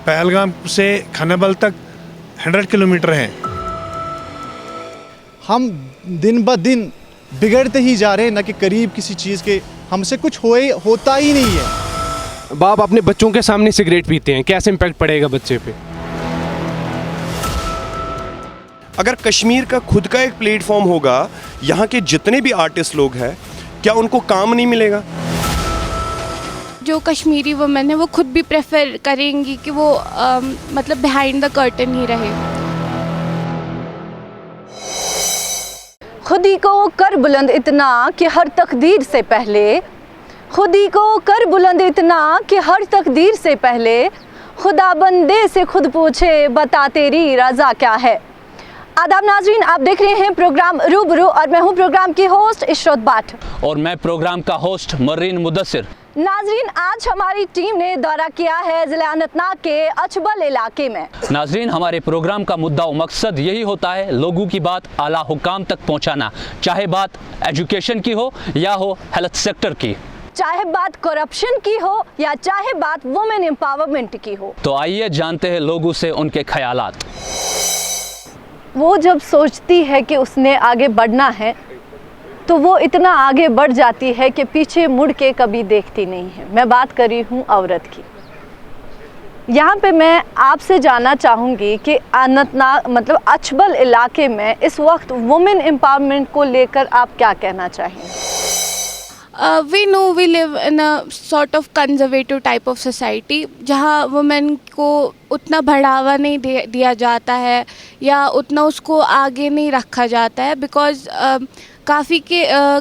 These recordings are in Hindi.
पहलगाम से खानाबल तक 100 किलोमीटर है। हम दिन ब दिन बिगड़ते ही जा रहे हैं, न कि करीब किसी चीज़ के हमसे कुछ होता ही नहीं है। बाप अपने बच्चों के सामने सिगरेट पीते हैं, कैसे इम्पैक्ट पड़ेगा बच्चे पे? अगर कश्मीर का खुद का एक प्लेटफॉर्म होगा, यहाँ के जितने भी आर्टिस्ट लोग हैं, क्या उनको काम नहीं मिलेगा? जो कश्मीरी वुमेन है वो खुद भी प्रेफर करेंगी कि वो मतलब बिहाइंड द कर्टन ही रहे। खुदी को कर बुलंद इतना कि हर तकदीर से पहले, खुदी को कर बुलंद इतना कि हर तकदीर से पहले, खुदा बंदे से खुद पूछे बता तेरी रज़ा क्या है। आदाब नाज़रीन, आप देख रहे हैं प्रोग्राम रूबरू और मैं हूं प्रोग्राम की होस्ट इशरत बाट और मैं प्रोग्राम का होस्ट मर्रीन मुदस्सिर। नाज़रीन, आज हमारी टीम ने दौरा किया है ज़िला अनंतनाग के अचबल इलाके में। नाज़रीन, हमारे प्रोग्राम का मुद्दा और मकसद यही होता है लोगों की बात आला हुकाम तक पहुंचाना, चाहे बात एजुकेशन की हो या हो हेल्थ सेक्टर की, चाहे बात करप्शन की हो या चाहे बात वुमेन एम्पावरमेंट की हो। तो आइए जानते हैं लोगों से उनके ख्यालात। वो जब सोचती है कि उसने आगे बढ़ना है तो वो इतना आगे बढ़ जाती है कि पीछे मुड़ के कभी देखती नहीं है। मैं बात कर रही हूँ औरत की। यहाँ पे मैं आपसे जानना चाहूँगी कि अनंतनाग मतलब अचबल इलाके में इस वक्त वुमेन एम्पावरमेंट को लेकर आप क्या कहना चाहेंगे? We know we live in a sort of conservative type of society जहाँ वुमेन को उतना बढ़ावा नहीं दिया जाता है या उतना उसको आगे नहीं रखा जाता है, बिकॉज़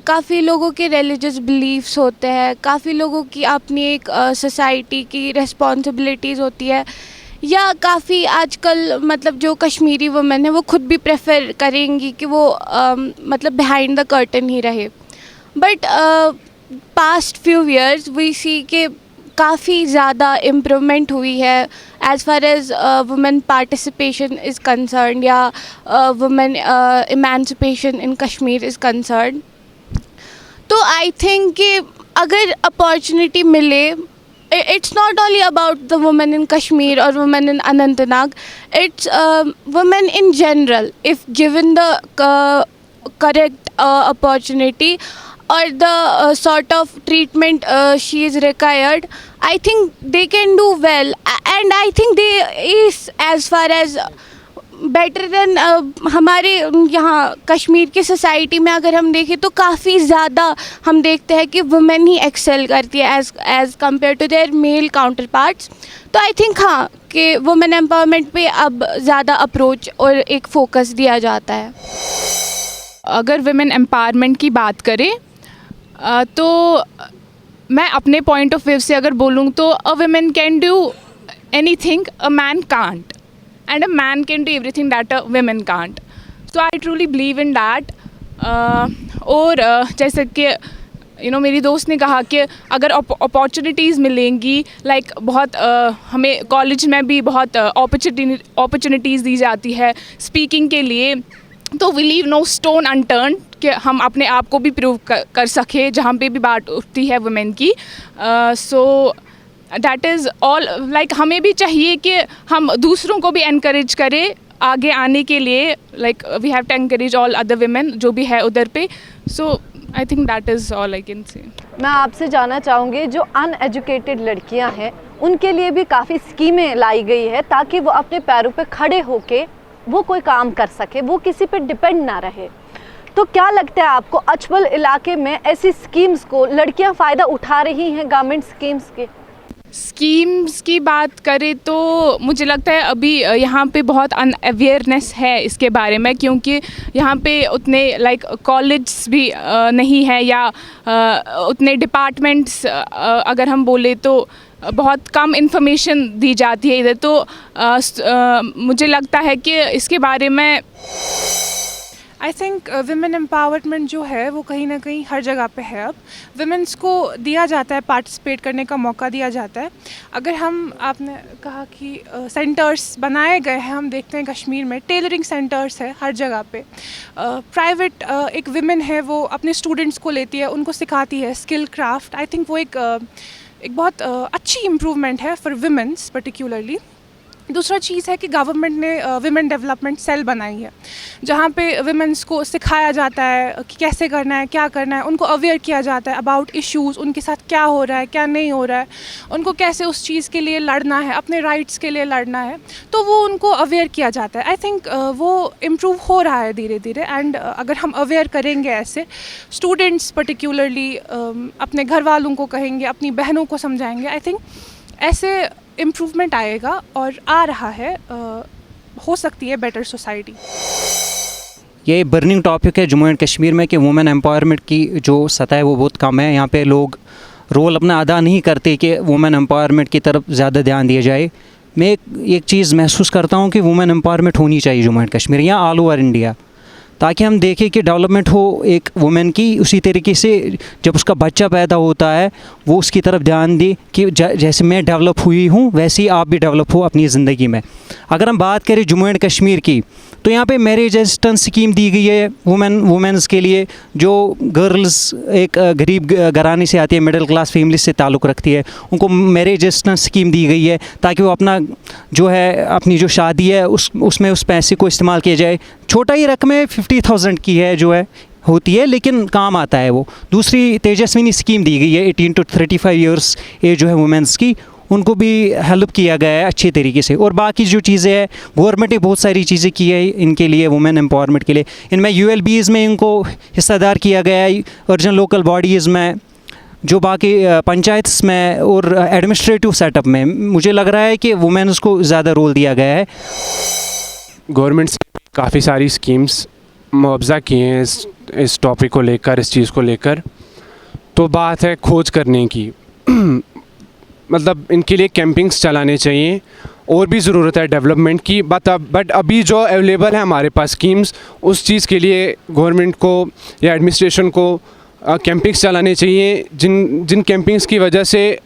काफ़ी लोगों के रिलीजियस बिलीफ्स होते हैं, काफ़ी लोगों की अपनी एक सोसाइटी की रिस्पॉन्सिबिलिटीज़ होती है, या काफ़ी आजकल मतलब जो कश्मीरी वुमेन है वो खुद भी प्रेफर करेंगी कि वो मतलब बिहाइंड द कर्टन ही रहे। But past few years we see के काफ़ी ज़्यादा इम्प्रूवमेंट हुई है as far as women participation is concern या women emancipation in Kashmir is concern. तो आई थिंक कि अगर अपॉर्चुनिटी मिले, it's not only about the women in Kashmir or women in Anantnag, it's women in general. If given the correct opportunity or the sort of treatment she is required, I think they can do well, and I think they is as far as better than हमारे यहाँ कश्मीर की सोसाइटी में अगर हम देखें तो काफ़ी ज़्यादा हम देखते हैं कि वुमेन ही एक्सेल करती है as compare to their male counterparts. तो आई थिंक हाँ कि वुमेन एम्पावरमेंट पे अब ज़्यादा अप्रोच और एक फोकस दिया जाता है। अगर वुमेन एम्पावरमेंट की बात करें तो मैं अपने पॉइंट ऑफ व्यू से अगर बोलूँ तो a women can do anything a man can't, and a man can do everything that a women can't. So I truly believe in that. और जैसे कि मेरी दोस्त ने कहा कि अगर अपॉर्चुनिटीज़ मिलेंगी, लाइक बहुत हमें कॉलेज में भी बहुत अपॉर्चुनिटीज़ दी जाती है स्पीकिंग के लिए, तो we leave no stone unturn कि हम अपने आप को भी प्रूव कर सके जहाँ पे भी बात उठती है वुमेन की। So that is all, like हमें भी चाहिए कि हम दूसरों को भी एनकरेज करें आगे आने के लिए, like we have to encourage all other women जो भी है उधर पे। So I think that is all I can say. मैं आपसे जानना चाहूँगी, जो अनएजुकेटेड लड़कियां हैं उनके लिए भी काफ़ी स्कीमें लाई गई है ताकि वो अपने पैरों पे खड़े होके वो कोई काम कर सके, वो किसी पे डिपेंड ना रहे। तो क्या लगता है आपको अचबल इलाके में ऐसी स्कीम्स को लड़कियाँ फ़ायदा उठा रही हैं गवर्नमेंट स्कीम्स के? स्कीम्स की बात करें तो मुझे लगता है अभी यहाँ पे बहुत अनअवेयरनेस है इसके बारे में, क्योंकि यहाँ पे उतने लाइक कॉलेज भी नहीं है या उतने डिपार्टमेंट्स अगर हम बोले तो बहुत कम इन्फॉर्मेशन दी जाती है इधर। तो मुझे लगता है कि इसके बारे में आई थिंक विमेन एम्पावरमेंट जो है वो कहीं ना कहीं हर जगह पे है। अब विमेंस को दिया जाता है, पार्टिसिपेट करने का मौका दिया जाता है। अगर हम आपने कहा कि सेंटर्स बनाए गए हैं, हम देखते हैं कश्मीर में टेलरिंग सेंटर्स है हर जगह पे। प्राइवेट एक विमेन है वो अपने स्टूडेंट्स को लेती है, उनको सिखाती है स्किल क्राफ्ट। आई थिंक वो एक बहुत अच्छी इम्प्रूवमेंट है फॉर विमेंस पर्टिकुलरली। दूसरा चीज़ है कि गवर्नमेंट ने विमेन डेवलपमेंट सेल बनाई है जहाँ पे विमेंस को सिखाया जाता है कि कैसे करना है, क्या करना है, उनको अवेयर किया जाता है अबाउट इश्यूज़, उनके साथ क्या हो रहा है, क्या नहीं हो रहा है, उनको कैसे उस चीज़ के लिए लड़ना है, अपने राइट्स के लिए लड़ना है, तो वो उनको अवेयर किया जाता है। आई थिंक वो इम्प्रूव हो रहा है धीरे धीरे। एंड अगर हम अवेयर करेंगे ऐसे स्टूडेंट्स पर्टिकुलरली अपने घर वालों को कहेंगे, अपनी बहनों को समझाएंगे, आई थिंक ऐसे इम्प्रूवमेंट आएगा और आ रहा है, हो सकती है बेटर सोसाइटी। ये बर्निंग टॉपिक है जम्मू एंड कश्मीर में कि वुमेन एम्पावरमेंट की जो सतह है वो बहुत कम है। यहाँ पे लोग रोल अपना अदा नहीं करते कि वुमेन एम्पावरमेंट की तरफ ज़्यादा ध्यान दिया जाए। मैं एक चीज़ महसूस करता हूँ कि वुमेन एम्पावरमेंट होनी चाहिए जम्मू एंड कश्मीर या ऑल ओवर इंडिया, ताकि हम देखें कि डेवलपमेंट हो एक वुमेन की। उसी तरीके से जब उसका बच्चा पैदा होता है वो उसकी तरफ ध्यान दे कि जैसे मैं डेवलप हुई हूँ वैसे ही आप भी डेवलप हो अपनी ज़िंदगी में। अगर हम बात करें जम्मू एंड कश्मीर की तो यहाँ पे मैरिज असिस्टेंस स्कीम दी गई है वुमेन्स के लिए। जो गर्ल्स एक गरीब घराने से आती है, मिडिल क्लास फैमिली से ताल्लुक़ रखती है, उनको मैरिज असिस्टेंस स्कीम दी गई है ताकि वो अपना जो है अपनी जो शादी है उसमें उस पैसे को इस्तेमाल किया जाए। छोटा ही रकम है, 50,000 की है जो है होती है, लेकिन काम आता है वो। दूसरी तेजस्विनी स्कीम दी गई है 18 to 35 ईयर्स एज जो है वुमेंस की, उनको भी हेल्प किया गया है अच्छे तरीके से। और बाकी जो चीज़ें हैं गवर्नमेंट ने बहुत सारी चीज़ें की है इनके लिए, वुमेन एम्पावरमेंट के लिए। इनमें ULBs में इनको हिस्सेदार किया गया है, ओरिजिनल लोकल बॉडीज़ में, जो बाकी पंचायत में और एडमिनिस्ट्रेटिव सेटअप में। मुझे लग रहा है कि वुमेन्स को ज़्यादा रोल दिया गया है। गवर्नमेंट से काफ़ी सारी स्कीम्स मुआवजा किए हैं इस टॉपिक को लेकर, इस चीज़ को लेकर। तो बात है खोज करने की मतलब इनके लिए कैंपिंग्स चलाने चाहिए। और भी ज़रूरत है डेवलपमेंट की, बट अभी जो अवेलेबल है हमारे पास स्कीम्स, उस चीज़ के लिए गवर्नमेंट को या एडमिनिस्ट्रेशन को कैंपिंग्स चलाने चाहिए, जिन कैंपिंग्स की वजह से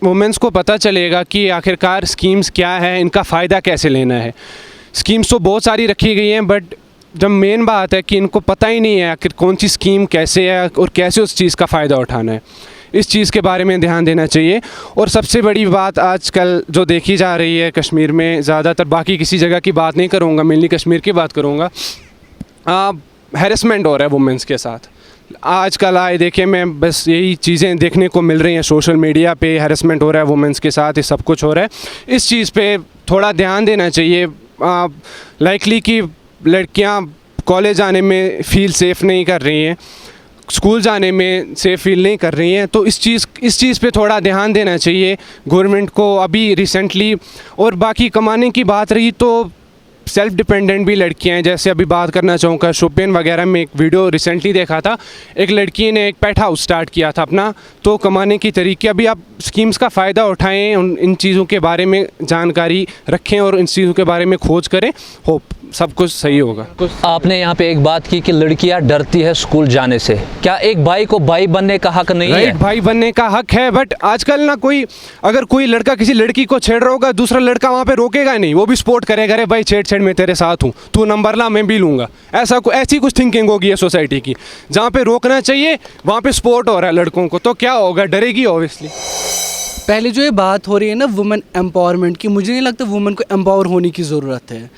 वुमेंस को पता चलेगा कि आखिरकार स्कीम्स क्या है, इनका फ़ायदा कैसे लेना है। स्कीम्स तो बहुत सारी रखी गई हैं, बट जब मेन बात है कि इनको पता ही नहीं है आखिर कौन सी स्कीम कैसे है और कैसे उस चीज़ का फ़ायदा उठाना है, इस चीज़ के बारे में ध्यान देना चाहिए। और सबसे बड़ी बात आजकल जो देखी जा रही है कश्मीर में, ज़्यादातर बाकी किसी जगह की बात नहीं करूँगा, मेनली कश्मीर की बात करूँगा, हैरेसमेंट हो रहा है वुमेंस के साथ। आजकल आए देखे मैं बस यही चीज़ें देखने को मिल रही हैं सोशल मीडिया पे, हैरेसमेंट हो रहा है वुमेंस के साथ, ये सब कुछ हो रहा है। इस चीज़ पे थोड़ा ध्यान देना चाहिए। लाइकली कि लड़कियां कॉलेज आने में फ़ील सेफ़ नहीं कर रही हैं, स्कूल जाने में सेफ़ फील नहीं कर रही हैं, तो इस चीज़ पे थोड़ा ध्यान देना चाहिए गवर्नमेंट को अभी रिसेंटली। और बाकी कमाने की बात रही तो सेल्फ डिपेंडेंट भी लड़कियां हैं। जैसे अभी बात करना चाहूँगा, शोपियन वगैरह में एक वीडियो रिसेंटली देखा था, एक लड़की ने एक पेट हाउस स्टार्ट किया था अपना, तो कमाने की तरीके। अभी आप स्कीम्स का फ़ायदा उठाएं, इन चीज़ों के बारे में जानकारी रखें और इन चीज़ों के बारे में खोज करें, होप सब कुछ सही होगा। आपने यहाँ पे एक बात की कि लड़कियाँ डरती है स्कूल जाने से। क्या एक भाई को भाई बनने का हक नहीं है? भाई बनने का हक है, बट आजकल ना अगर कोई लड़का किसी लड़की को छेड़ रहा होगा, दूसरा लड़का वहाँ पे रोकेगा नहीं, वो भी सपोर्ट करेगा, अरे भाई छेड़ मैं तेरे साथ हूँ, तू नंबर ला मैं भी लूँगा। ऐसी कुछ थिंकिंग होगी है सोसाइटी की। जहाँ पे रोकना चाहिए वहाँ पे सपोर्ट हो रहा है लड़कों को, तो क्या होगा, डरेगी ऑब्वियसली। पहले जो ये बात हो रही है ना वुमेन एम्पावरमेंट की, मुझे नहीं लगता वुमेन को एम्पावर होने की ज़रूरत है।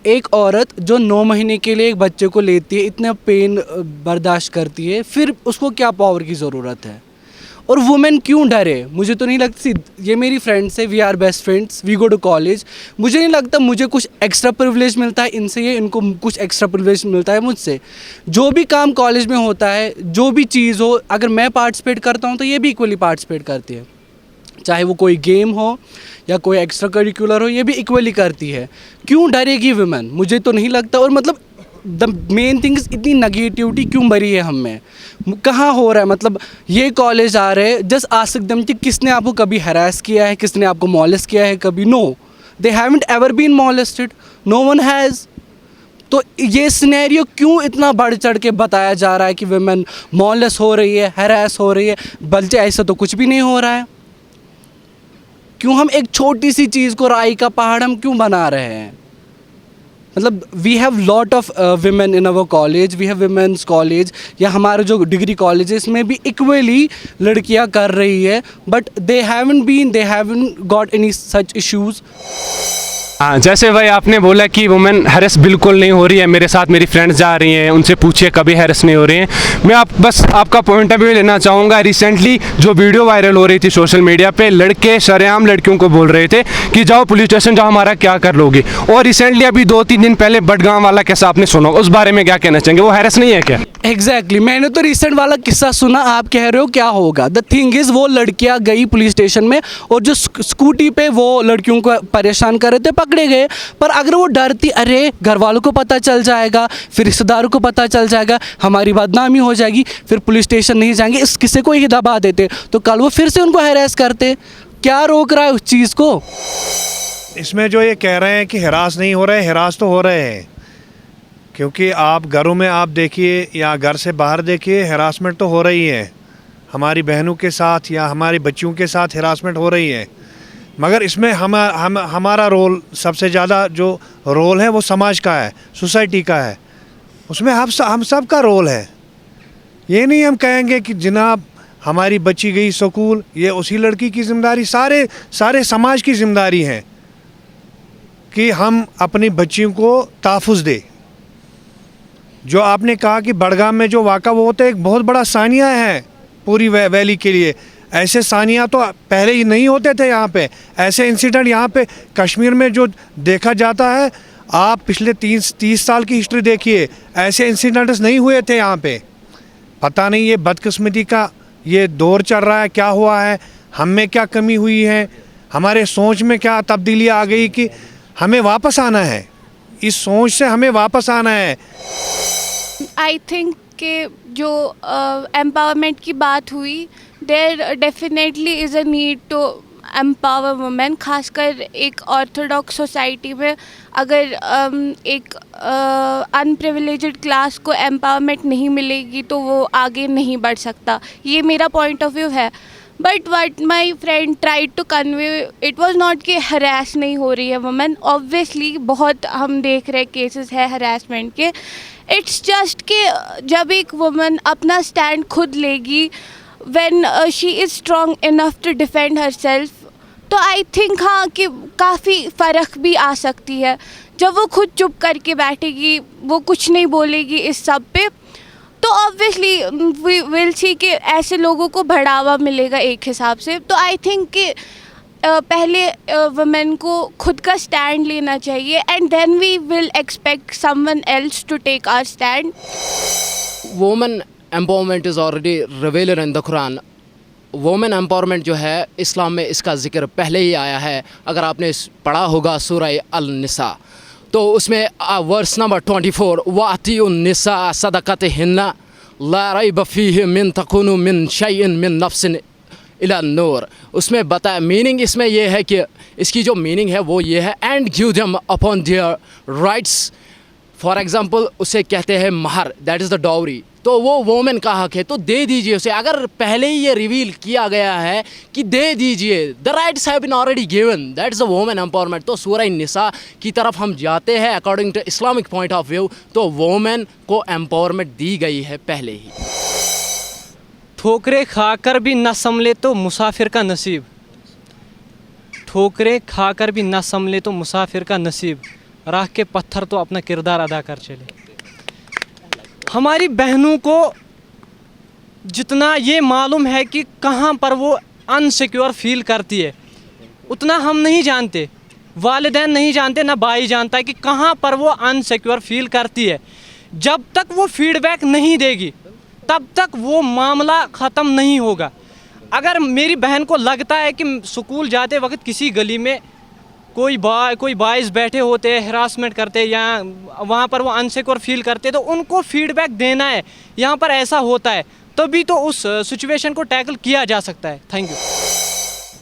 एक औरत जो 9 महीने के लिए एक बच्चे को लेती है, इतना पेन बर्दाश्त करती है, फिर उसको क्या पावर की ज़रूरत है? और वुमेन क्यों डरे? मुझे तो नहीं लगती। ये मेरी फ्रेंड्स है, we are best friends, we go to college. मुझे नहीं लगता मुझे कुछ एक्स्ट्रा प्रिविलेज मिलता है इनसे, ये इनको कुछ एक्स्ट्रा प्रिविलेज मिलता है मुझसे। जो भी काम कॉलेज में होता है, जो भी चीज़ हो, अगर मैं पार्टिसिपेट करता हूँ तो ये भी इक्वली पार्टिसिपेट करती है। चाहे वो कोई गेम हो या कोई एक्स्ट्रा करिकुलर हो, ये भी इक्वली करती है। क्यों डरेगी वुमेन? मुझे तो नहीं लगता। और मतलब द मेन थिंग्स, इतनी नेगेटिविटी क्यों भरी है हम में? कहाँ हो रहा है? मतलब ये कॉलेज आ रहे हैं, जस्ट आस्क देम कि किसने आपको कभी हरास किया है, किसने आपको मॉलेस्ट किया है कभी? No, they haven't ever been molested, no one has. तो ये सिनेरियो क्यों इतना बढ़ चढ़ के बताया जा रहा है कि वुमेन मॉलेस्ट हो रही है, हरास हो रही है, बल्कि ऐसा तो कुछ भी नहीं हो रहा है। क्यों हम एक छोटी सी चीज़ को राई का पहाड़ हम क्यों बना रहे हैं? मतलब we have lot of women in our college, we have women's college, या हमारे जो डिग्री कॉलेज में भी इक्वली लड़कियां कर रही है, but they haven't got any such issues. हाँ, जैसे भाई आपने बोला कि वुमेन हैरेस बिल्कुल नहीं हो रही है, मेरे साथ मेरी फ्रेंड्स जा रही हैं, उनसे पूछिए कभी हैरेस नहीं हो रही हैं। मैं बस आपका पॉइंट ऑफ व्यू लेना चाहूँगा। रिसेंटली जो वीडियो वायरल हो रही थी सोशल मीडिया पे, लड़के शरेआम लड़कियों को बोल रहे थे कि जाओ पुलिस स्टेशन जाओ, हमारा क्या कर लोगे। और रिसेंटली अभी 2-3 दिन पहले बडगांव वाला कैसा आपने सुना, उस बारे में क्या कहना चाहेंगे? वो हैरेस नहीं है क्या? एग्जैक्टली मैंने तो रिसेंट वाला किस्सा सुना, आप कह रहे हो क्या होगा। द थिंग इज़ वो लड़कियां गई पुलिस स्टेशन में और जो स्कूटी पे वो लड़कियों को परेशान कर रहे थे पकड़े गए। पर अगर वो डरती, अरे घर वालों को पता चल जाएगा, फिर रिश्तेदारों को पता चल जाएगा, हमारी बदनामी हो जाएगी, फिर पुलिस स्टेशन नहीं जाएंगे, इस किसी को ही दबा देते, तो कल वो फिर से उनको हैरेस करते। क्या रोक रहा है उस चीज़ को? इसमें जो ये कह रहे हैं कि हिरास नहीं हो रहे, हिरास तो हो रहे हैं, क्योंकि आप घरों में आप देखिए या घर से बाहर देखिए, हिरासमेंट तो हो रही है। हमारी बहनों के साथ या हमारी बच्चियों के साथ हिरासमेंट हो रही है। मगर इसमें हमारा रोल, सबसे ज़्यादा जो रोल है वो समाज का है, सोसाइटी का है। उसमें हम सब का रोल है। ये नहीं हम कहेंगे कि जनाब हमारी बच्ची गई स्कूल, ये उसी लड़की की जिम्मेदारी, सारे समाज की जिम्मेदारी है कि हम अपनी बच्चियों को तहफ़्फ़ुज़ दें। जो आपने कहा कि बडगाम में जो वाक़ा, वो तो एक बहुत बड़ा सानिया है पूरी वैली के लिए। ऐसे सानिया तो पहले ही नहीं होते थे यहाँ पे। ऐसे इंसिडेंट यहाँ पे कश्मीर में जो देखा जाता है, आप पिछले 30 साल की हिस्ट्री देखिए, ऐसे इंसिडेंट्स नहीं हुए थे यहाँ पे। पता नहीं ये बदकिस्मती का ये दौर चल रहा है, क्या हुआ है, हम में क्या कमी हुई है, हमारे सोच में क्या तब्दीली आ गई कि हमें वापस आना है, इस सोच से हमें वापस आना है। आई थिंक कि जो एम्पावरमेंट की बात हुई, there definitely is a need to empower women. खासकर एक ऑर्थोडॉक्स सोसाइटी में अगर एक अनप्रिविलेज्ड क्लास को एम्पावरमेंट नहीं मिलेगी तो वो आगे नहीं बढ़ सकता। ये मेरा पॉइंट ऑफ व्यू है। But what my friend tried to convey, it was not कि हरास नहीं हो रही है वुमेन। ऑब्वियसली बहुत हम देख रहे केसेस है हरासमेंट के। इट्स जस्ट कि जब एक वुमेन अपना स्टैंड खुद लेगी, when she is strong enough to defend herself, तो आई थिंक हाँ कि काफ़ी फ़र्क भी आ सकती है। जब वो खुद चुप करके बैठेगी, वो कुछ नहीं बोलेगी इस सब पे, तो ऑब्वियसली वी विल सी कि ऐसे लोगों को बढ़ावा मिलेगा एक हिसाब से। तो आई थिंक कि पहले वुमेन को खुद का स्टैंड लेना चाहिए, and then we will expect someone else to take our stand. Women empowerment is already revealed in the Quran. Women empowerment जो है इस्लाम में इसका जिक्र पहले ही आया है। अगर आपने पढ़ा होगा सूरह अल निसा, तो उसमें वर्स नंबर 24, वातिउन निसा सदक़तिहिन्ना ला रैब फ़ीहि मिन तकुनु मिन शैइन मिन नफ्सिन इला नूर। उसमें बताया मीनिंग इसमें यह है कि इसकी जो मीनिंग है वो ये है, and give them upon their rights. For example उसे कहते हैं महर, दैट इज़ द डाउरी। तो वो वोमेन का हक है, तो दे दीजिए उसे। अगर पहले ही ये रिवील किया गया है कि दे दीजिए, the rights have been already given, that is the women empowerment. तो सूरह निसा की तरफ हम जाते हैं according to Islamic point of view, तो वोमेन को एम्पावरमेंट दी गई है पहले ही। ठोकरें खाकर भी न संभले तो मुसाफिर का नसीब, ठोकरें खाकर भी न संभले तो मुसाफिर का नसीब, राह के पत्थर तो अपना किरदार अदा कर चले। हमारी बहनों को जितना ये मालूम है कि कहाँ पर वो अनसिक्योर फील करती है, उतना हम नहीं जानते, वालिदैन नहीं जानते, ना भाई जानता है कि कहाँ पर वो अनसिक्योर फील करती है। जब तक वो फीडबैक नहीं देगी तब तक वो मामला ख़त्म नहीं होगा। अगर मेरी बहन को लगता है कि स्कूल जाते वक्त किसी गली में कोई बॉयज़ बैठे होते हैं, हरासमेंट करते हैं, या वहाँ पर वो अनसिक्योर फील करते हैं, तो उनको फीडबैक देना है, यहाँ पर ऐसा होता है, तभी तो उस सिचुएशन को टैकल किया जा सकता है। Thank you.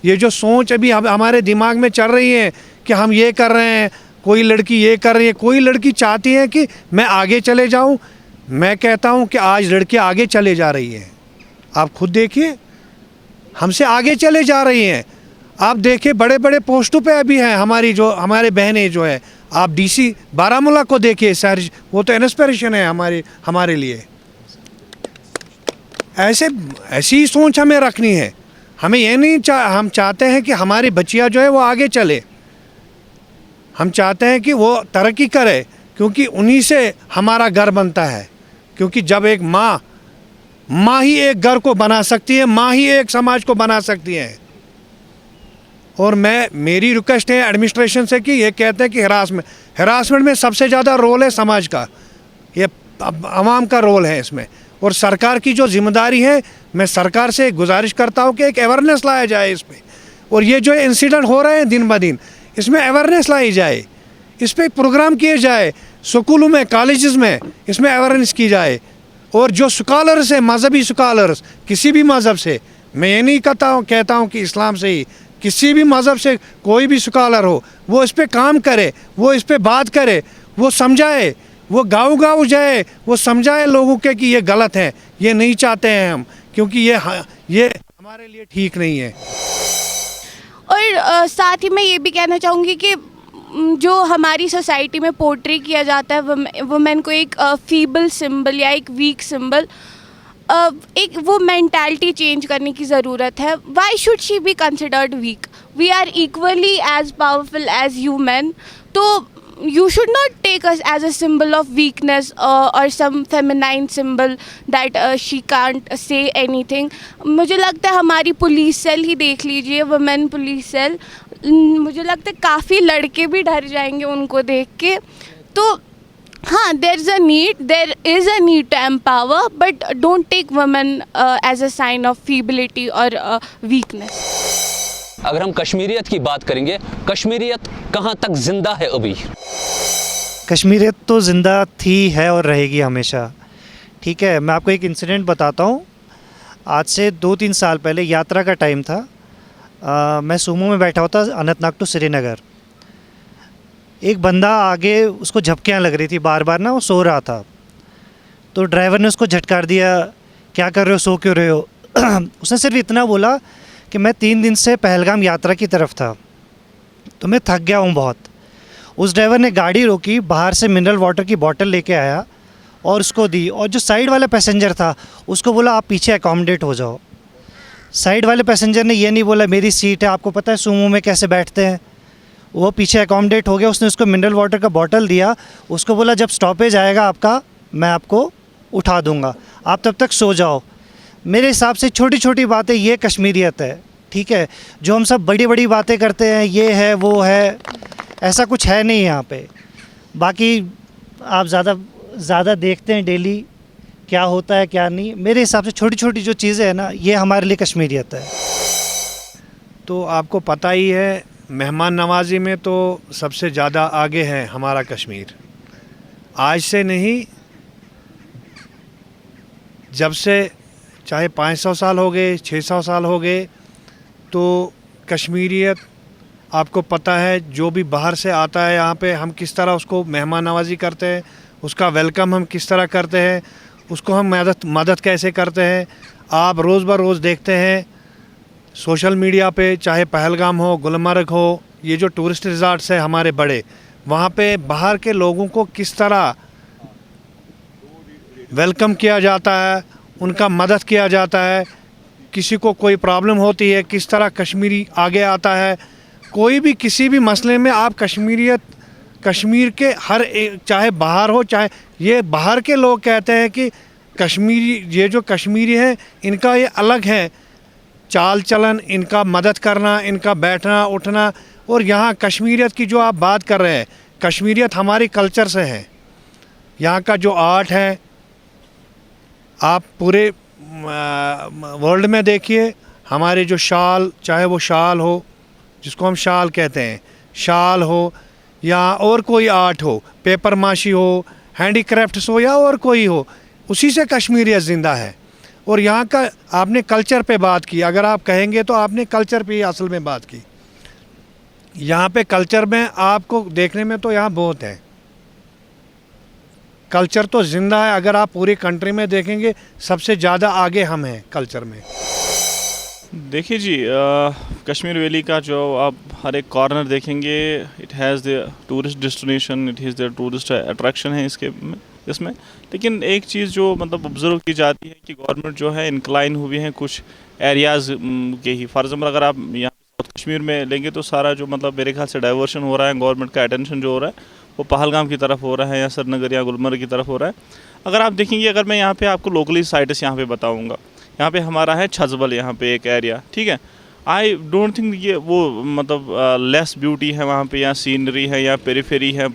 ये जो सोच अभी हमारे दिमाग में चल रही है कि हम ये कर रहे हैं, कोई लड़की ये कर रही है, कोई लड़की चाहती है कि मैं आगे चले जाऊँ। मैं कहता हूँ कि आज लड़कियाँ आगे चले जा रही हैं। आप खुद देखिए, हमसे आगे चले जा रही हैं। आप देखिए बड़े बड़े पोस्टों पे अभी हैं हमारे बहनें जो है। आप डीसी बारामूला को देखिए सर, वो तो इंस्पिरेशन है हमारे लिए। ऐसी सोच हमें रखनी है। हमें ये नहीं हम चाहते हैं कि हमारी बच्चियां जो है वो आगे चले। हम चाहते हैं कि वो तरक्की करे, क्योंकि उन्हीं से हमारा घर बनता है। क्योंकि जब एक माँ ही एक घर को बना सकती है, माँ ही एक समाज को बना सकती है। और मेरी रिक्वेस्ट है एडमिनिस्ट्रेशन से कि ये कहते हैं कि हरासमेंट में सबसे ज़्यादा रोल है समाज का, ये आवाम का रोल है इसमें। और सरकार की जो जिम्मेदारी है, मैं सरकार से गुजारिश करता हूँ कि एक अवेयरनेस लाया जाए इस पर। और ये जो इंसिडेंट हो रहे हैं दिन ब दिन, इसमें अवेयरनेस लाई जाए, इस पर प्रोग्राम किए जाए, स्कूलों में, कॉलेजेस में इसमें अवेयरनेस की जाए। और जो स्कॉलर्स हैं, मजहबी स्कॉलर्स, किसी भी मज़हब से, मैं ये नहीं कहता हूँ कि इस्लाम से ही, किसी भी मज़हब से कोई भी स्कॉलर हो, वो इस पर काम करे, वो इस पर बात करे, वो समझाए, वो गाँव जाए, वो समझाए लोगों के कि ये गलत है, ये नहीं चाहते हैं हम, क्योंकि ये हमारे लिए ठीक नहीं है। और साथ ही मैं ये भी कहना चाहूँगी कि जो हमारी सोसाइटी में पोर्ट्रे किया जाता है वुमेन को एक फीबल सिंबल या एक वीक सिंबल, एक वो मेंटालिटी चेंज करने की ज़रूरत है। Why should she be considered weak? We are equally as powerful as you man, तो you should not take us as a symbol of weakness or some feminine symbol that she can't say anything. मुझे लगता है हमारी पुलिस सेल ही देख लीजिए, वुमेन पुलिस सेल, मुझे लगता है काफ़ी लड़के भी डर जाएंगे उनको देख के। तो हाँ, there is a need to empower, but don't take women as a sign of feebility or weakness. अगर हम कश्मीरियत की बात करेंगे, कश्मीरियत कहाँ तक ज़िंदा है अभी? कश्मीरियत तो ज़िंदा थी, है और रहेगी हमेशा। ठीक है, मैं आपको एक इंसिडेंट बताता हूँ। आज से 2-3 साल पहले यात्रा का टाइम था, मैं सूमो में बैठा हुआ था अनंतनाग टू श्रीनगर। एक बंदा आगे, उसको झपकियाँ लग रही थी बार बार ना, वो सो रहा था, तो ड्राइवर ने उसको झटकार दिया, क्या कर रहे हो, सो क्यों रहे हो? उसने सिर्फ इतना बोला कि मैं 3 दिन से पहलगाम यात्रा की तरफ था, तो मैं थक गया हूँ बहुत। उस ड्राइवर ने गाड़ी रोकी, बाहर से मिनरल वाटर की बोतल लेके आया और उसको दी, और जो साइड वाला पैसेंजर था उसको बोला आप पीछे अकोमोडेट हो जाओ। साइड वाले पैसेंजर ने ये नहीं बोला मेरी सीट है, आपको पता है सूमो में कैसे बैठते हैं। वो पीछे अकोमोडेट हो गया, उसने उसको मिनरल वाटर का बोतल दिया, उसको बोला जब स्टॉपेज आएगा आपका मैं आपको उठा दूँगा, आप तब तक सो जाओ। मेरे हिसाब से छोटी छोटी बातें, ये कश्मीरियत है। ठीक है, जो हम सब बड़ी बड़ी बातें करते हैं, ये है वो है, ऐसा कुछ है नहीं यहाँ पे। बाकी आप ज़्यादा देखते हैं डेली क्या होता है क्या नहीं। मेरे हिसाब से छोटी छोटी जो चीज़ें हैं ना, ये हमारे लिए कश्मीरियत है। तो आपको पता ही है, मेहमान नवाजी में तो सबसे ज़्यादा आगे है हमारा कश्मीर। आज से नहीं, जब से चाहे 500 साल हो गए, 600 साल हो गए, तो कश्मीरियत आपको पता है, जो भी बाहर से आता है यहाँ पे, हम किस तरह उसको मेहमान नवाजी करते हैं, उसका वेलकम हम किस तरह करते हैं, उसको हम मदद कैसे करते हैं। आप रोज़ ब रोज़ देखते हैं सोशल मीडिया पे, चाहे पहलगाम हो, गुलमर्ग हो, ये जो टूरिस्ट रिज़ॉर्ट्स है हमारे बड़े, वहाँ पे बाहर के लोगों को किस तरह वेलकम किया जाता है, उनका मदद किया जाता है। किसी को कोई प्रॉब्लम होती है, किस तरह कश्मीरी आगे आता है। कोई भी किसी भी मसले में आप कश्मीर के हर एक, चाहे बाहर हो, चाहे ये बाहर के लोग कहते हैं कि कश्मीरी, ये जो कश्मीरी हैं इनका ये अलग है चाल चलन, इनका मदद करना, इनका बैठना उठना। और यहाँ कश्मीरियत की जो आप बात कर रहे हैं, कश्मीरियत हमारी कल्चर से है। यहाँ का जो आर्ट है, आप पूरे वर्ल्ड में देखिए, हमारे जो शाल, चाहे वो शाल हो, जिसको हम शाल कहते हैं, शाल हो या और कोई आर्ट हो, पेपर माशी हो, हैंडीक्राफ्ट्स हो या और कोई हो, उसी से कश्मीरियत ज़िंदा है। और यहाँ का आपने कल्चर पे बात की, अगर आप कहेंगे तो आपने कल्चर पे ही असल में बात की। यहाँ पे कल्चर में आपको देखने में तो यहाँ बहुत है, कल्चर तो ज़िंदा है। अगर आप पूरी कंट्री में देखेंगे, सबसे ज़्यादा आगे हम हैं कल्चर में। देखिए जी, कश्मीर वैली का जो आप हर एक कॉर्नर देखेंगे, it has the tourist destination, it is the tourist attraction है इसमें। लेकिन एक चीज़ जो मतलब ऑब्ज़र्व की जाती है कि गवर्नमेंट जो है इंक्लाइन हुई है कुछ एरियाज़ के ही। फॉर एग्जाम्पल अगर आप यहाँ साउथ कश्मीर में लेंगे तो सारा जो मतलब मेरे ख्याल से डाइवर्शन हो रहा है, गवर्नमेंट का अटेंशन जो हो रहा है वो पहलगाम की तरफ हो रहा है या श्रीनगर या गुलमर्ग की तरफ हो रहा है। अगर आप देखेंगे, अगर मैं यहाँ पे आपको लोकली साइट्स यहाँ पे बताऊँगा, यहाँ पे हमारा है छजबल, यहाँ पे एक एरिया, ठीक है। आई डोंट थिंक ये वो मतलब लेस ब्यूटी है वहाँ पे या सीनरी है या पेरीफेरी है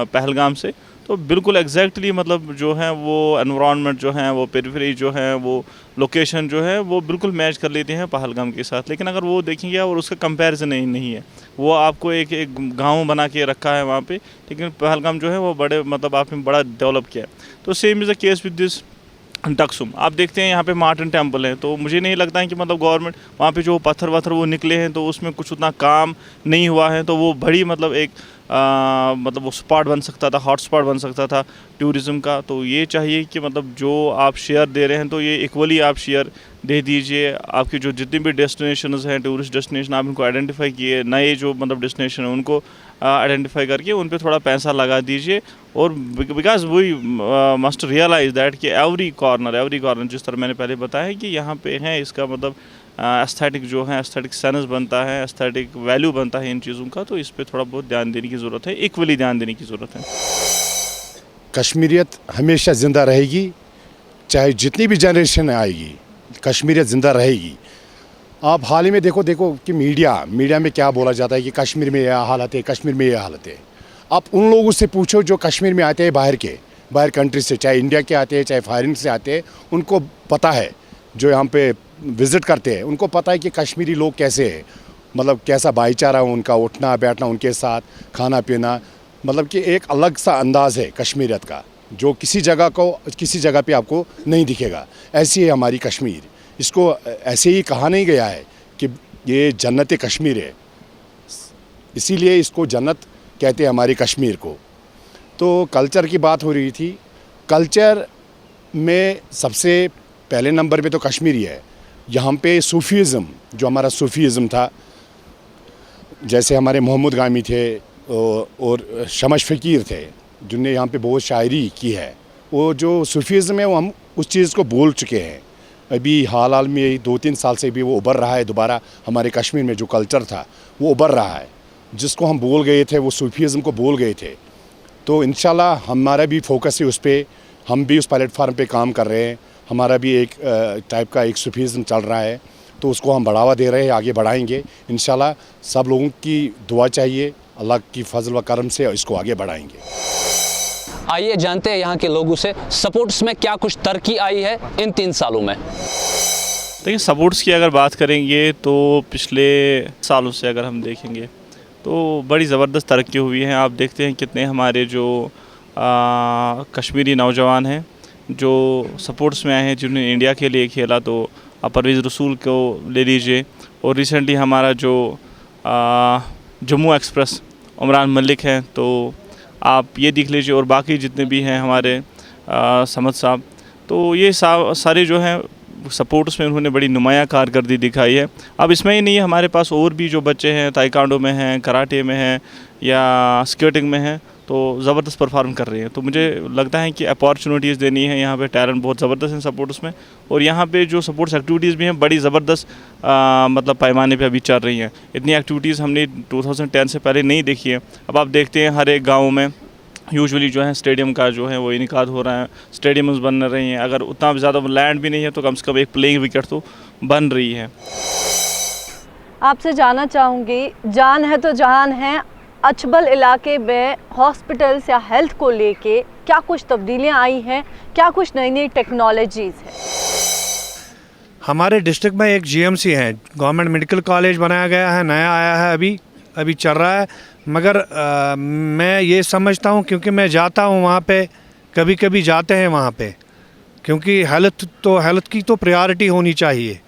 पहलगाम से, तो बिल्कुल एग्जैक्टली मतलब जो है वो एनवायरनमेंट जो है वो पेरीफेरी जो है वो लोकेशन जो है वो बिल्कुल मैच कर लेते हैं पहलगाम के साथ। लेकिन अगर वो देखेंगे और उसका कंपैरिजन नहीं है, वो आपको एक गांव बना के रखा है वहाँ पे, लेकिन पहलगाम जो है वो बड़े मतलब आपने बड़ा डेवलप किया है। तो same is the case with this Daksum. आप देखते हैं यहाँ पे मार्टिन टेम्पल है, तो मुझे नहीं लगता है कि मतलब गवर्नमेंट वहाँ पे जो पत्थर वत्थर वो निकले हैं तो उसमें कुछ उतना काम नहीं हुआ है, तो वो बड़ी मतलब एक मतलब वो स्पॉट बन सकता था, हॉट स्पॉट बन सकता था टूरिज़्म का। तो ये चाहिए कि मतलब जो आप शेयर दे रहे हैं तो ये इक्वली आप शेयर दे दीजिए। आपकी जो जितनी भी डेस्टिनेशंस हैं, टूरिस्ट डेस्टिनेशन, आप इनको आइडेंटिफाई किए, नए जो मतलब डेस्टिनेशन है उनको आइडेंटिफाई करके उन पे थोड़ा पैसा लगा दीजिए। और because we must realise that कि एवरी कॉर्नर जिस तरह मैंने पहले बताया कि यहाँ पे है, इसका मतलब एस्थेटिक जो है, एस्थेटिक सेंस बनता है, एस्थेटिक वैल्यू बनता है इन चीज़ों का, तो इस पे थोड़ा बहुत ध्यान देने की ज़रूरत है, इक्वली ध्यान देने की ज़रूरत है। कश्मीरियत हमेशा ज़िंदा रहेगी, चाहे जितनी भी जनरेशन आएगी कश्मीरियत ज़िंदा रहेगी। आप हाल ही में देखो कि मीडिया में क्या बोला जाता है कि कश्मीर में यह हालत है, कश्मीर में यह हालत है। आप उन लोगों से पूछो जो कश्मीर में आते हैं बाहर कंट्री से, चाहे इंडिया के आते हैं चाहे फॉरेन से आते हैं, उनको पता है, जो यहाँ पे विज़िट करते हैं उनको पता है कि कश्मीरी लोग कैसे हैं, मतलब कैसा भाईचारा उनका, उठना बैठना उनके साथ, खाना पीना, मतलब कि एक अलग सा अंदाज़ है कश्मीरियत का जो किसी जगह पे आपको नहीं दिखेगा। ऐसी है हमारी कश्मीर। इसको ऐसे ही कहा नहीं गया है कि ये जन्नत कश्मीर है, इसीलिए इसको जन्नत कहते हैं हमारी कश्मीर को। तो कल्चर की बात हो रही थी, कल्चर में सबसे पहले नंबर पे तो कश्मीरी है। यहाँ पे सूफीज़म, जो हमारा सूफीज़म था, जैसे हमारे मोहम्मद गामी थे और शमश फ़कीर थे जिनने यहाँ पे बहुत शायरी की है, वो जो सूफीज़म है वो हम उस चीज़ को भूल चुके हैं। अभी हाल में 2-3 साल से भी वो उभर रहा है दोबारा, हमारे कश्मीर में जो कल्चर था वो उभर रहा है, जिसको हम भूल गए थे, वो सूफीज़म को भूल गए थे। तो इंशाल्लाह हमारा भी फोकस है उस पर, हम भी उस प्लेटफार्म पे काम कर रहे हैं। हमारा भी एक टाइप का एक सूफीज़म चल रहा है, तो उसको हम बढ़ावा दे रहे हैं, आगे बढ़ाएंगे इंशाल्लाह। सब लोगों की दुआ चाहिए, अल्लाह की फजल व करम से इसको आगे बढ़ाएंगे। आइए जानते हैं यहाँ के लोगों से सपोर्ट्स में क्या कुछ तरक्की आई है इन 3 सालों में। देखिए, सपोर्ट्स की अगर बात करेंगे तो पिछले सालों से अगर हम देखेंगे तो बड़ी ज़बरदस्त तरक्की हुई है। आप देखते हैं कितने हमारे जो कश्मीरी नौजवान हैं जो सपोर्ट्स में आए हैं, जिन्होंने इंडिया के लिए खेला। तो आप परवेज़ रसूल को ले लीजिए, और रिसेंटली हमारा जो जम्मू एक्सप्रेस उमरान मलिक हैं, तो आप ये देख लीजिए, और बाकी जितने भी हैं हमारे समद साहब, तो ये सारे जो हैं सपोर्ट्स में उन्होंने बड़ी नुमाया कारकर्दगी दिखाई है। अब इसमें ही नहीं है, हमारे पास और भी जो बच्चे हैं ताइक्वांडो में हैं, कराटे में हैं या स्केटिंग में हैं, तो ज़बरदस्त परफॉर्म कर रहे हैं। तो मुझे लगता है कि अपॉर्चुनिटीज़ देनी है, यहाँ पे टैलेंट बहुत ज़बरदस्त हैं सपोर्ट्स में, और यहाँ पे जो सपोर्ट्स एक्टिविटीज़ भी हैं बड़ी ज़बरदस्त मतलब पैमाने पे अभी चल रही हैं। इतनी एक्टिविटीज़ हमने 2010 से पहले नहीं देखी है। अब आप देखते हैं हर एक गाँव में यूजुअली जो है स्टेडियम का जो है वो इनकाद हो रहा है, स्टेडियम्स बन रहे हैं। अगर उतना ज़्यादा लैंड भी नहीं है तो कम से कम एक प्लेइंग विकेट तो बन रही है। आपसे जानना चाहूँगी, जान है तो जहान है, अचबल इलाके में हॉस्पिटल्स या हेल्थ को लेके क्या कुछ तब्दीलियाँ आई हैं, क्या कुछ नई नई टेक्नोलॉजीज़ हैं? हमारे डिस्ट्रिक्ट में एक जीएमसी है, गवर्नमेंट मेडिकल कॉलेज बनाया गया है, नया आया है, अभी चल रहा है। मगर मैं ये समझता हूँ, क्योंकि मैं जाता हूँ वहाँ पे, कभी कभी जाते हैं वहाँ पे, क्योंकि हेल्थ की तो प्रायोरिटी होनी चाहिए।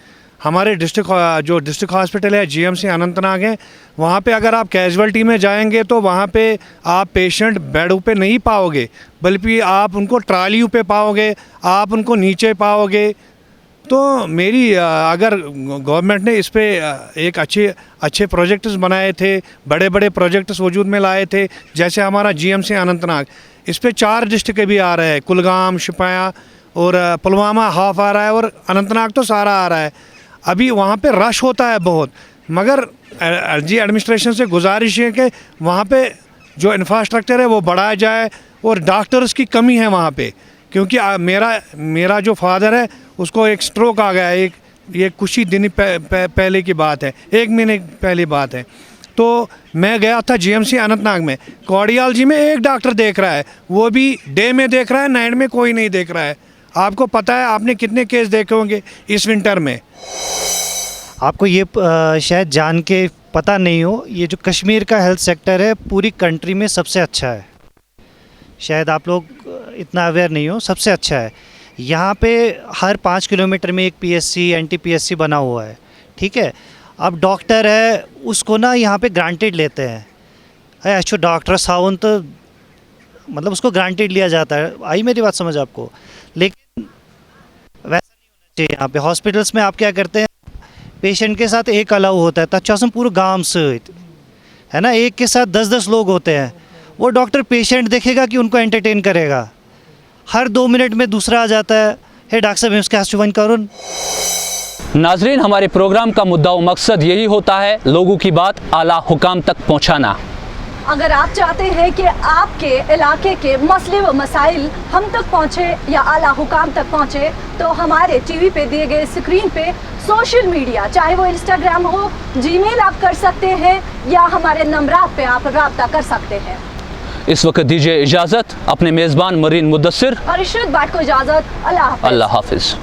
हमारे डिस्ट्रिक्ट हॉस्पिटल है जीएमसी अनंतनाग है, वहाँ पे अगर आप कैजुअल्टी में जाएंगे तो वहाँ पे आप पेशेंट बेडों पे नहीं पाओगे, बल्कि आप उनको ट्रालियों पे पाओगे, आप उनको नीचे पाओगे। तो मेरी अगर गवर्नमेंट ने इस पे एक अच्छे प्रोजेक्ट्स बनाए थे, बड़े बड़े प्रोजेक्ट्स वजूद में लाए थे, जैसे हमारा जीएमसी अनंतनाग, इस पे 4 डिस्ट्रिक्ट भी आ रहे हैं, कुलगाम, शोपियां और पुलवामा हाफ आ रहा है, और अनंतनाग तो सारा आ रहा है। अभी वहाँ पे रश होता है बहुत, मगर एलजी एडमिनिस्ट्रेशन से गुजारिश है कि वहाँ पे जो इंफ्रास्ट्रक्चर है वो बढ़ाया जाए और डॉक्टर्स की कमी है वहाँ पे, क्योंकि मेरा जो फादर है उसको एक स्ट्रोक आ गया है, ये कुछ ही दिन पहले की बात है, 1 महीने पहले बात है। तो मैं गया था जीएमसी अनंतनाग में, कार्डियोलॉजी में एक डॉक्टर देख रहा है, वो भी डे में देख रहा है, नाइट में कोई नहीं देख रहा है। आपको पता है, आपने कितने केस देखे होंगे इस विंटर में? आपको ये शायद जान के पता नहीं हो, ये जो कश्मीर का हेल्थ सेक्टर है पूरी कंट्री में सबसे अच्छा है। शायद आप लोग इतना अवेयर नहीं हो, सबसे अच्छा है। यहाँ पे हर 5 किलोमीटर में एक पीएससी एनटीपीएससी बना हुआ है, ठीक है। अब डॉक्टर है उसको ना यहाँ पे ग्रांटेड लेते हैं, ऐसा डॉक्टर साउन तो मतलब उसको ग्रांटेड लिया जाता है। आई मेरी बात समझ आपको? लेकिन वैसा नहीं होना चाहिए। यहाँ पे हॉस्पिटल्स में आप क्या करते हैं, पेशेंट के साथ एक अलाउ होता है, तच्चासम पूरे गांव से है ना, एक के साथ 10-10 लोग होते हैं। वो डॉक्टर पेशेंट देखेगा कि उनको एंटरटेन करेगा, हर 2 मिनट में दूसरा आ जाता है, हे डॉक्टर साहब इसके हाथ करून। नाजरीन, हमारे प्रोग्राम का मुद्दा व मकसद यही होता है लोगों की बात आला हुकाम तक पहुँचाना। अगर आप चाहते हैं कि आपके इलाके के मसले व मसाइल हम तक पहुंचे या आला हुकाम तक पहुंचे, तो हमारे टीवी पे दिए गए स्क्रीन पे सोशल मीडिया, चाहे वो इंस्टाग्राम हो, जीमेल आप कर सकते हैं या हमारे नंबरात पे आप रब्ता कर सकते हैं। इस वक्त दीजिए इजाज़त, अपने मेज़बान मरीन मुद्दस्सिर और इशरत बाट को इजाज़त। अल्लाह हाफ़िज़।